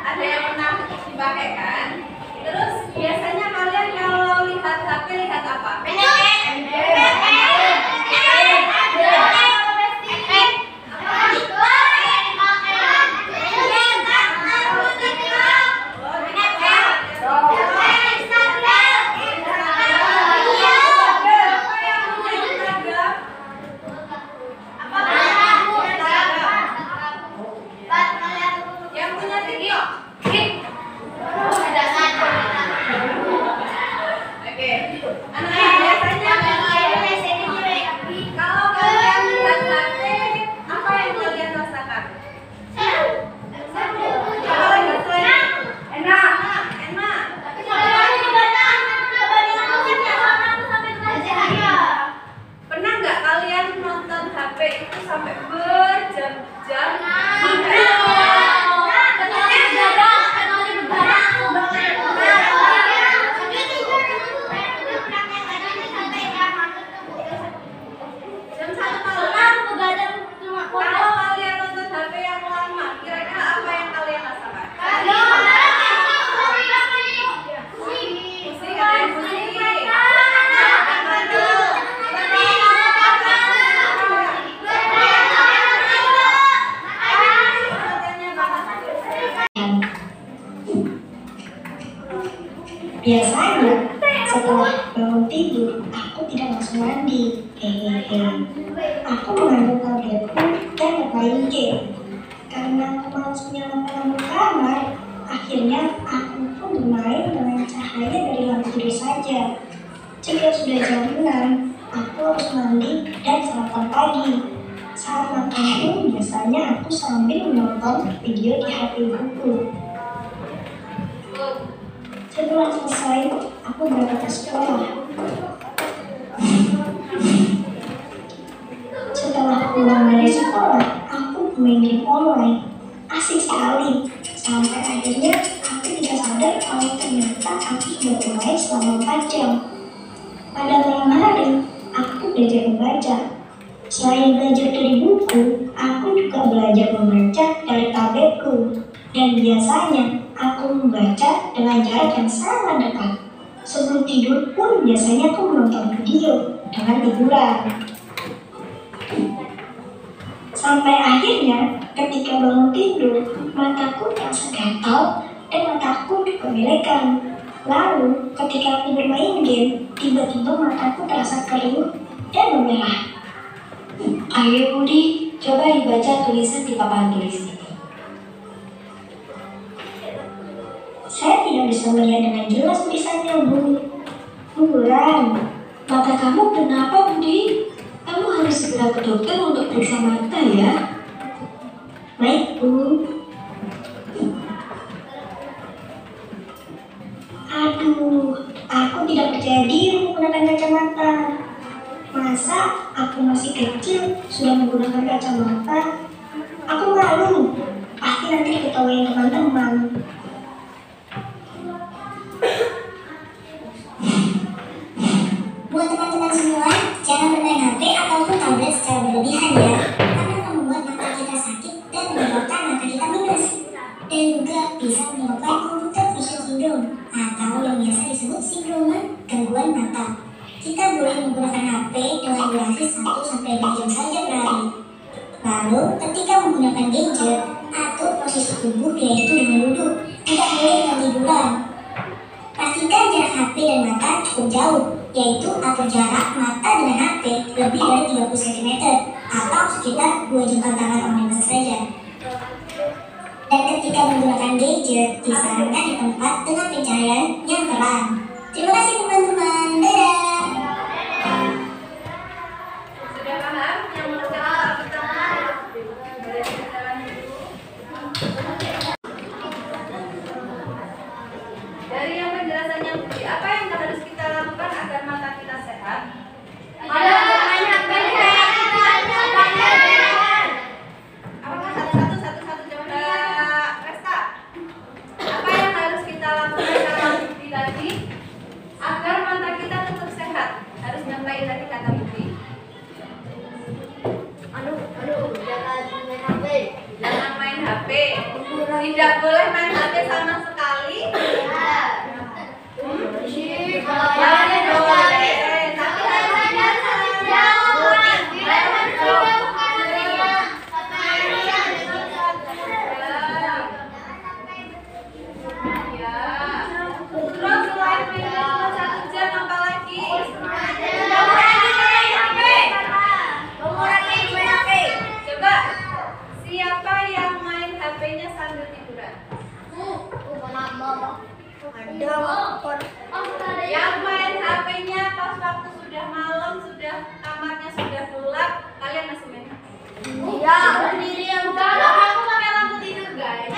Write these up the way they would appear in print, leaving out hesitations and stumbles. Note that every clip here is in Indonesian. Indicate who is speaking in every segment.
Speaker 1: Ada yang pernah dipakai kan? Terus biasanya kalian kalau lihat HP lihat apa? Sampai berjam-jam jam 1 malam. Kalau kalian nonton HP yang lama, kira-kira apa yang kalian rasakan? Pusing, ada yang pusing.
Speaker 2: Biasanya setelah bangun tidur, aku tidak langsung mandi. Aku mengambil tabletku dan bermain game. Karena aku malas menyalakan lampu kamar, akhirnya aku pun bermain dengan cahaya dari lampu tidur saja. Jika sudah jam 6, aku harus mandi dan sarapan pagi. Saat makan pun biasanya aku sambil menonton video di HP ibuku. Setelah selesai, aku berangkat ke sekolah. Setelah pulang dari sekolah, aku main game online. Asik sekali. Sampai akhirnya aku tidak sadar kalau ternyata aku sudah bermain selama 4 jam. Pada malam hari, aku belajar membaca. Selain belajar dari buku, aku juga belajar membaca dari tabletku. Dan biasanya aku membaca dengan jarak yang sangat dekat. Sebelum tidur pun biasanya aku menonton video dengan hiburan. Sampai akhirnya ketika bangun tidur, mataku terasa gatal dan mataku juga melekan. Lalu ketika aku bermain game, tiba-tiba mataku terasa kering dan memerah.
Speaker 3: Ayo Budi, coba dibaca tulisan di papan tulis ini.
Speaker 2: Saya tidak bisa melihat dengan jelas tulisannya, Bu.
Speaker 3: Buram, mata kamu kenapa Budi? Kamu harus segera ke dokter untuk periksa mata ya.
Speaker 2: Baik, Bu. Aduh, aku tidak percaya diri menggunakan kacamata. Masa aku masih kecil sudah menggunakan kacamata? Aku malu. Pasti nanti diketawain teman-teman.
Speaker 4: Buat teman-teman semua, jangan bermain HP ataupun tablet secara berlebihan ya, karena akan membuat mata kita sakit dan menyebabkan mata kita minus. Dan juga bisa menyebabkan computer vision syndrome atau yang biasa disebut sindrome gangguan mata. Kita boleh menggunakan HP dengan durasi 1-2 jam saja per hari. Lalu, ketika menggunakan gadget, atur posisi tubuh yaitu dengan duduk, tidak boleh dengan tiduran. Pastikan jarak HP dan mata cukup jauh, yaitu atur jarak mata dengan HP lebih dari 30 cm atau sekitar 2 jempol tangan orang dewasa saja. Dan ketika menggunakan gadget, disarankan di tempat dengan pencahayaan yang terang. Terima kasih teman-teman, dadah!
Speaker 1: Sudah paham? Yang menurut kita dari yang penjelasannya Budi, apa yang harus kita lakukan agar mata kita sehat? Apakah satu-satu coba Resta? Apa yang harus kita lakukan dalam Budi tadi agar Tidak boleh main HP sama sekali. Ya boleh, tapi harus terus selain main cuma 1 jam apa lagi? Coba siapa yang main HP-nya sambil tiduran? Yang main HP-nya pas waktu sudah malam, sudah kamarnya sudah gelap, kalian masih main HP?
Speaker 5: Iya, sendiri yang
Speaker 1: Kalau aku pakai lampu tidur guys.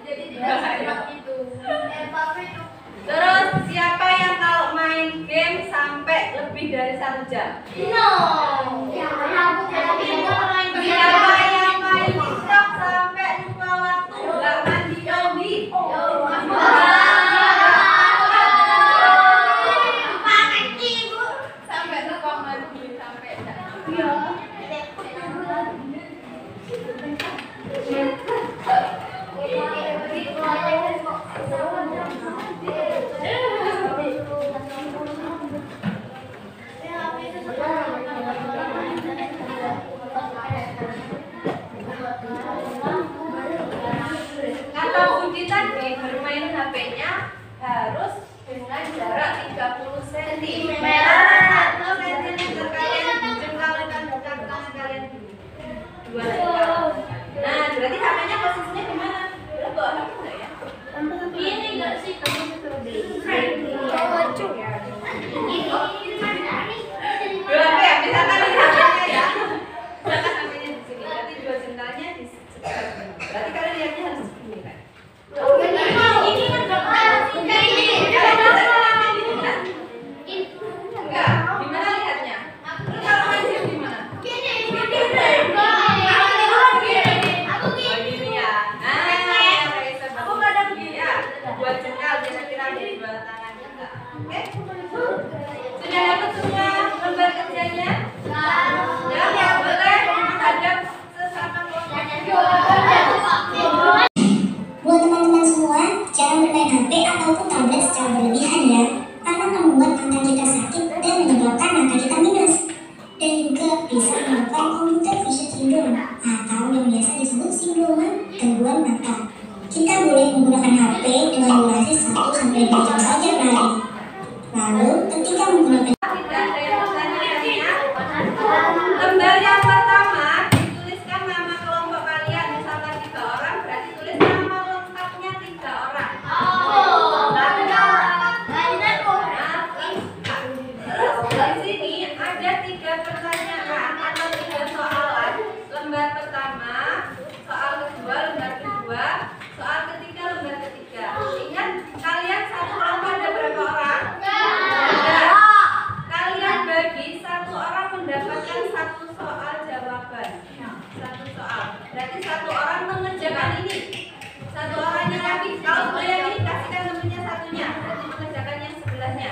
Speaker 5: jadi tidak segelap itu.
Speaker 1: Terus siapa yang kalau main game sampai lebih dari 1 jam? Siapa yang main TikTok sampai lupa waktu nggak mandi? Sampai lupa mandi sampai kata Budi tadi bermain HP-nya harus dengan jarak 30 cm. Atau cm kalian jengkalkan tangan kalian dulu. 2 jengkal. Nah, berarti HP-nya posisinya di mana? Udah bawa HP enggak ya?
Speaker 5: Ini enggak sih kamu itu beli.
Speaker 1: Dua HP ya, misalkan ini HP-nya ya. Misalkan HP-nya di sini, berarti 2 jengkalnya di sebelah sini. Berarti kalian lihatnya harus begini kan?
Speaker 5: Ini kan
Speaker 1: Enggak, gimana lihatnya? Terus kalau main game gimana? Oh gini ya. Nah, aku pada begini ya. 2 jengkal kira-kira di 2 tangan kita. Oke? Sudah dapat semua lembar kerjanya? Ya, boleh menghadap sesama kelompok.
Speaker 4: Buat teman-teman semua, jangan bermain HP ataupun tablet secara berlebihan ya, karena membuat mata kita sakit dan menyebabkan mata kita minus. Dan juga bisa menyebabkan computer vision syndrome atau yang biasa disebut sindroma gangguan mata. Kita boleh menggunakan HP dengan durasi 1-2 jam saja per hari. Lalu, ketika menggunakan
Speaker 1: Tidak ada yang bertanya-tanya. Lembar yang pertama dituliskan nama kelompok kalian, misalkan 3 orang, berarti tulis nama lengkapnya 3 orang. Terus di sini ada 3 pertanyaan atau 3 soalan. Lembar pertama, soal kedua, lembar kedua, soal ketiga, lembar ketiga. Ingat, kalian satu kelompok ada berapa orang? Kalian bagi 1 orang mendapatkan 1 soal jawaban. 1 soal. Berarti 1 orang mengerjakan ini. 1 orangnya lagi. Kalau sudah yang ini kasihkan temennya satunya. Berarti mengerjakan yang sebelahnya.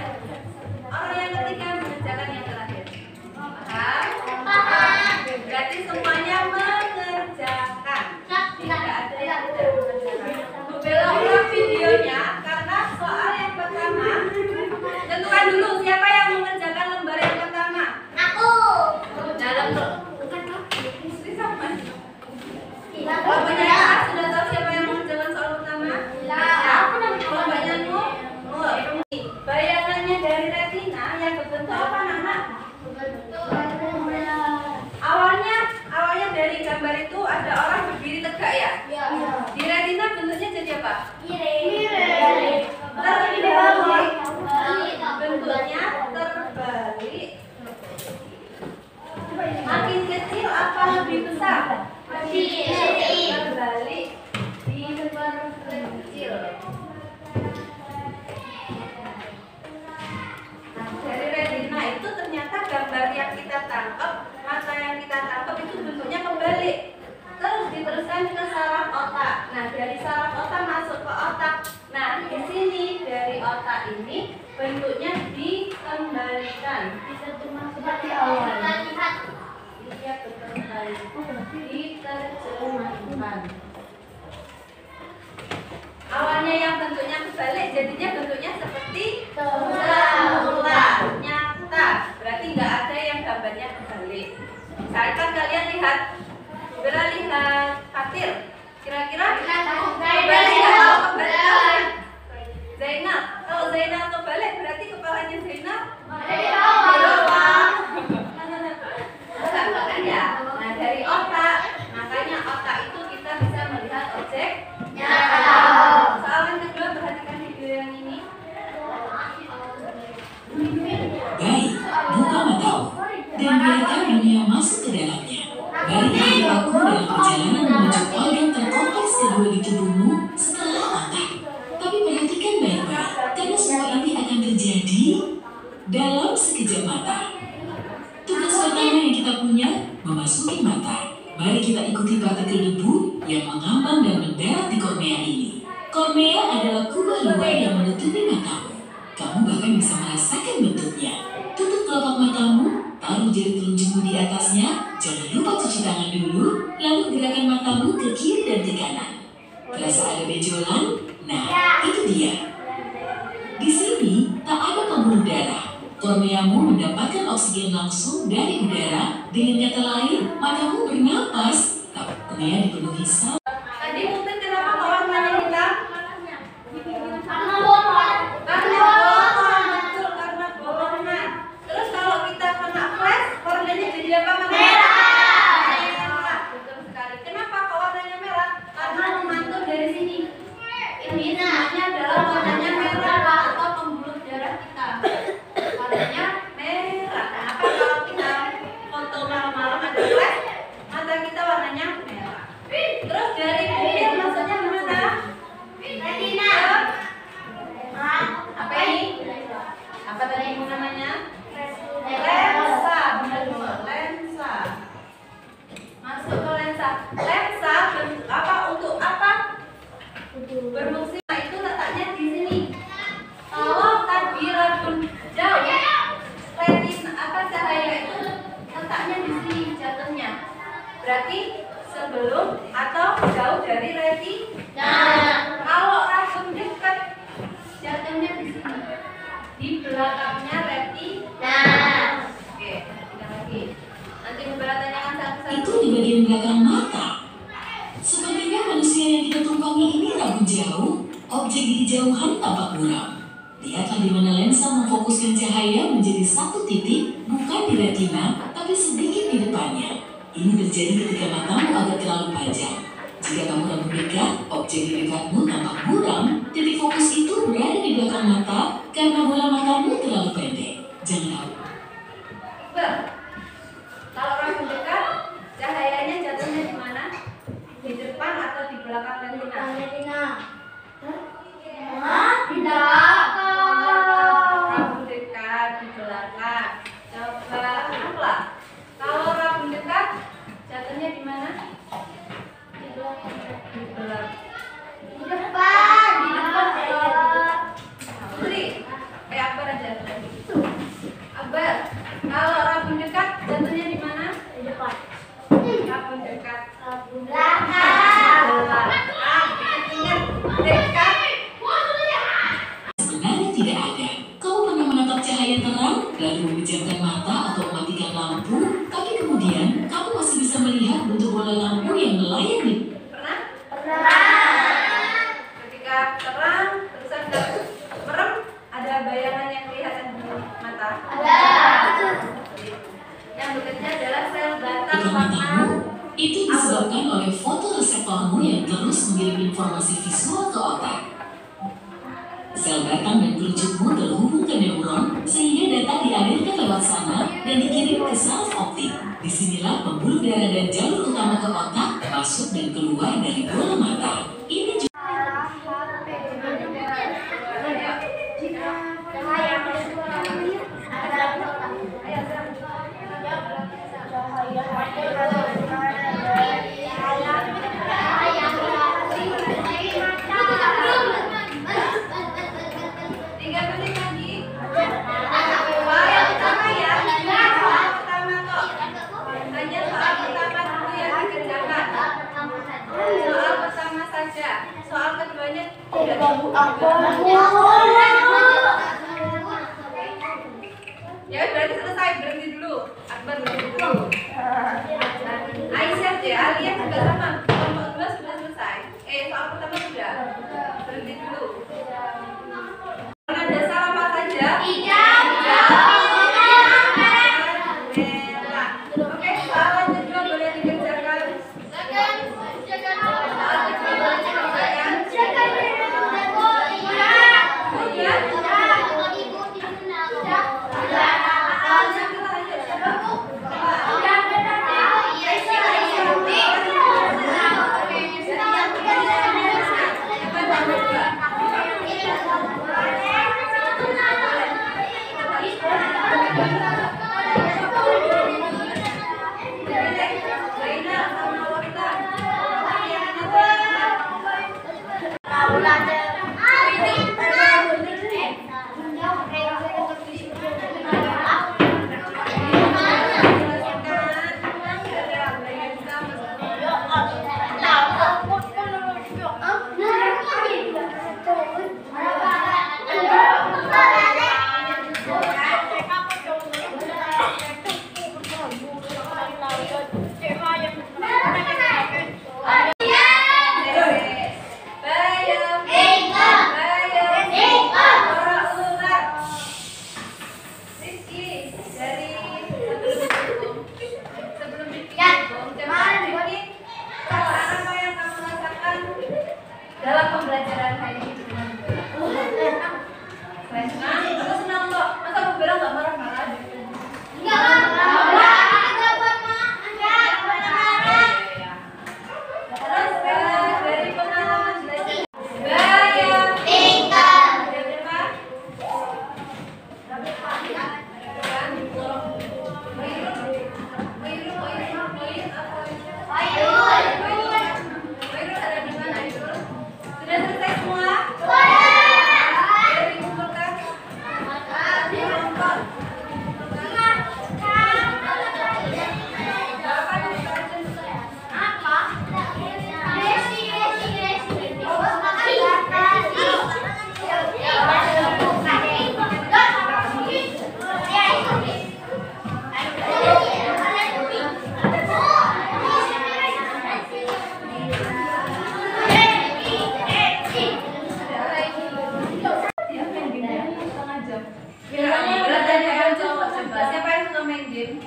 Speaker 1: Orang yang ketiga mengerjakan yang terakhir. Paham? Berarti semuanya mengerjakan. Tidak ada yang tidak mengerjakan. Bu Bella ulang videonya karena soal yang pertama. Tentukan dulu siapa yang mengerjakan lembar yang pertama. Dalam kelompoknya sudah tahu siapa yang mengerjakan soal pertama? Kelompoknya Nur. Bayangannya dari retina yang berbentuk apa nak? Awalnya dari gambar itu ada orang berdiri tegak ya? Di retina bentuknya jadi apa? Terbalik. Bentuknya terbalik. Makin kecil apa lebih besar? Terbalik. Diperkecil. Nah, dari retina itu ternyata gambar yang kita tangkap, mata yang kita tangkap itu bentuknya kebalik. Terus diteruskan ke saraf otak. Nah, dari saraf otak masuk ke otak. Nah, di sini dari otak ini bentuknya dikembalikan. Seperti awal. Iya, betul sekali. Diterjemahkan. Awalnya yang bentuknya kebalik, jadinya bentuknya seperti bola nyata. Berarti nggak ada yang gambarnya kebalik. Misalkan kalian lihat, lihat Fatir. Kira-kira kebalik atau kebalik? Zainal. Kalau Zainal kebalik, berarti kepalanya Zainal di bawah. Ya. Nah, dari otak, makanya otak itu kita bisa melihat objek nyata. Soal yang kedua, perhatikan video yang ini.
Speaker 6: Baik, buka matamu dan biarkan dunia masuk ke dalamnya. Mari kita aku dalam perjalanan menuju organ terkompleks kedua di tubuhmu setelah otak. Tapi perhatikan baik-baik, karena semua ini akan terjadi dalam sekejap mata. Tugas pertama yang kita punya, memasuki mata. Mari kita ikuti partikel debu yang mengambang dan mendarat di kornea ini. Kornea adalah kubah luar yang menutupi matamu. Kamu bahkan bisa merasakan bentuknya. Tutup kelopak matamu, taruh jari telunjukmu di atasnya, jangan lupa cuci tangan dulu, lalu gerakan matamu ke kiri dan ke kanan. Terasa ada benjolan? Nah, itu dia. Di sini tak ada pembuluh darah. Korneamu mendapatkan oksigen langsung dari udara. Dengan kata lain, matamu bernapas, tapi kornea dipenuhi sal.
Speaker 1: Tadi mungkin kenapa warnanya hitam?
Speaker 5: Karena bolong.
Speaker 1: Karena bolongan, betul, karena bolongan. Terus kalau kita kena flash, warnanya jadi apa? Merah. Betul sekali. Kenapa kok warnanya merah? Karena memantul dari sini. Ini namanya adalah warnanya merah atau pembuluh darah kita. Warnanya merah. Kenapa kalau kita foto malam-malam ada flash, mata kita warnanya merah. Terus dari bibir maksudnya kemana?
Speaker 5: Retina.
Speaker 1: Apa ini? Apa tadi namanya? Lensa. Benar, lensa. Masuk ke lensa. Lensa apa untuk apa? Berfungsi. Nah, itu letaknya di sini. Kalau tadi rabun jauh, retina apa cahaya itu letaknya di sini jatuhnya. Berarti sebelum atau jauh dari retina. Kalau rabun dekat, jatuhnya di sini, di belakangnya retina. Oke, kita lagi. Nanti Mbak tanyakan satu-satu.
Speaker 6: Itu di bagian belakang mata. Sepertinya manusia yang kita tumpangi ini ragu jauh, objek di kejauhan tampak buram. Lihatlah di mana lensa memfokuskan cahaya menjadi satu titik, bukan di retina, tapi sedikit di depannya. Ini terjadi ketika matamu agak terlalu panjang. Jika kamu ragu dekat, objek di dekatmu tampak buram, titik fokus itu berada di belakang mata karena bola matamu terlalu pendek. Jangan lupa.
Speaker 1: Mbak, kalau rabun dekat, cahayanya jatuhnya di mana? Di depan atau di belakang retina?
Speaker 5: Retina.
Speaker 1: Rabun dekat di belakang. Coba apa? Kalau rabun dekat, jatuhnya di mana? Di belakang.
Speaker 5: Di depan.
Speaker 1: Putri, Akbar aja. Akbar, kalau rabun dekat, jatuhnya di mana?
Speaker 5: Di depan.
Speaker 1: Rabun dekat.
Speaker 5: Belakang.
Speaker 1: Ingat, dekat.
Speaker 6: Sebenarnya tidak ada. Kamu pernah menatap cahaya terang, lalu memejamkan mata atau mematikan lampu, tapi kemudian kamu masih bisa melihat bentuk bola lampu yang melayang di.
Speaker 1: Pernah? Ketika terang, terusan merem, ada bayangan yang kelihatan di mata. Yang bekerja adalah sel batang
Speaker 6: Dekat
Speaker 1: warna.
Speaker 6: matamu, itu disebabkan oleh fotoreseptormu yang terus mengirim informasi visual ke otak. Sel batang dan kerucutmu terhubung ke neuron sehingga data dialirkan lewat sana dan dikirim ke saraf optik. Disinilah pembuluh darah dan jalur utama ke otak masuk dan keluar dari bola mata. Ini juga
Speaker 1: Soal keduanya Ya berarti selesai, berhenti dulu. Akbar berhenti dulu. Aisyah ya, Alia juga sama. Kelompok 2 sudah selesai. Soal pertama sudah. Berhenti dulu. Ada salah apa saja? Hijau. Merah. Oke, salah kedua boleh dikerjakan. Dalam pembelajaran hari ini senang kok. Masa Bu Bella nggak marah-marah? Terus dari pengalaman belajar bayang sudah selesai semua? Sudah dikumpulkan? Ditonton? Siapa yang suka main game?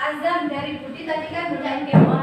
Speaker 1: Azam dari Budi tadi kan bermain game